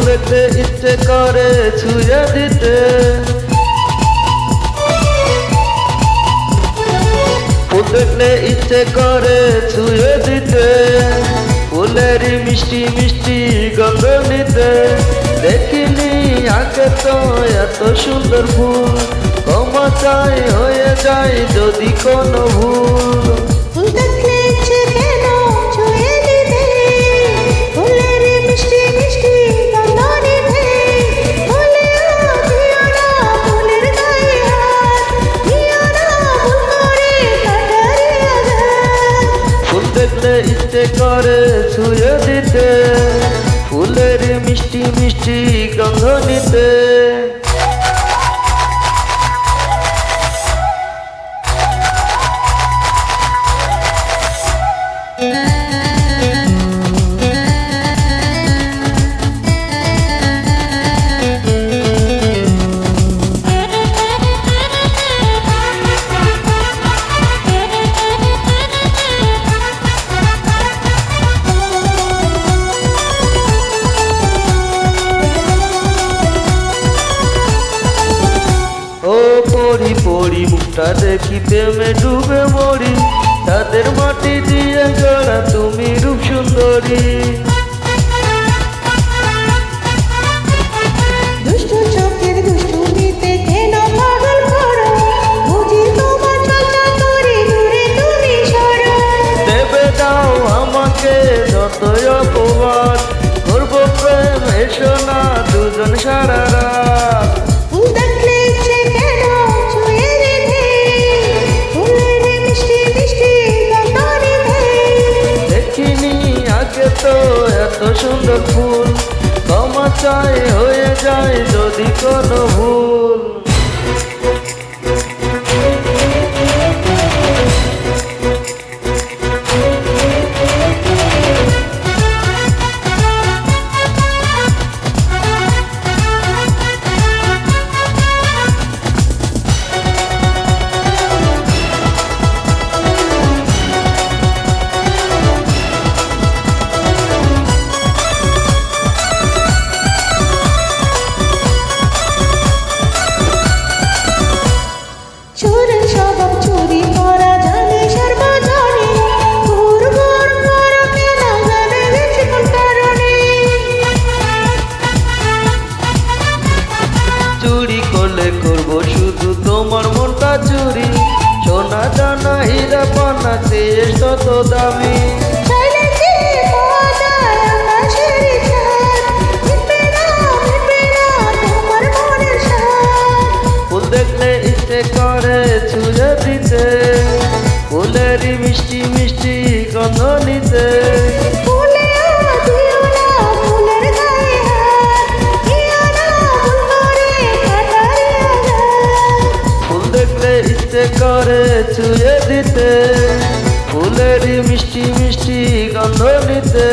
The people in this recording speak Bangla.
দেখলে ইচ্ছে করে ছুঁয়ে দিতে, ফুল দেখলে ইচ্ছে করে ছুঁয়ে দিতে, ফুলেরই মিষ্টি মিষ্টি গন্ধ নিতে। দেখিনি আগে তো এত সুন্দর ফুল, ক্ষমা চাই হয়ে যায় যদি কোনো ভুল। ফুল দেখলে ইচ্ছে কেন ছুঁয়ে দিতে, ফুলের মিষ্টি মিষ্টি গন্ধ নিতে। ভুলেও দিও না ফুলের গায়ে হাত, দিও না ভুল করে কাটারে আঘাত। ফুল দেখলে ইচ্ছে করে ছুঁয়ে দিতে, ফুলের মিষ্টি মিষ্টি গন্ধ নিতে। পরি পরি মুখটা দেখি প্রেমে ডুবে মরি, তাদের মাটি দিয়ে গড়া তুমি রূপ সুন্দরী। দুষ্টু চোখের দুষ্টুমিতে কেন পাগল করো, বুঝি তোমার চর্চা করে দূরে তুমি সরো। দেবে দাও আমাকে যতই অপবাদ, করবো প্রেম এসো না দুজন সারা রাত। ফুল দেখলে ইচ্ছে কেন ছুঁয়ে দিতে, ফুলের মিষ্টি মিষ্টি গন্ধ নিতে। দেখিনি আগে তো এত সুন্দর ফুল, ক্ষমা চাই হয়ে যায় যদি কোনো ভুল। চোরের স্বভাব চুরি করা জানে সর্বজনে, ঘুর ঘুর করো কেন জানে বেশি কোন কারণে। চুরি করলে করবো শুধু তোমার মনটা চুরি, সোনা দানা হীরা পানা চেয়ে তত দামি। চাইলে যে পাওয়া যায় আকাশের চাঁদ, মিটবে না তোমার মনের স্বাদ। ফুল দেখলে ইচ্ছে করে ছুঁয়ে দিতে, ফুলেরই মিষ্টি মিষ্টি গন্ধ নিতে। ভুলেও দিও না ফুলের গায়ে হাত, দিও না ভুল করে কাটারে আঘাত। ফুল দেখলে ইচ্ছে করে ছুঁয়ে দিতে, ফুলেরই মিষ্টি মিষ্টি গন্ধ নিতে।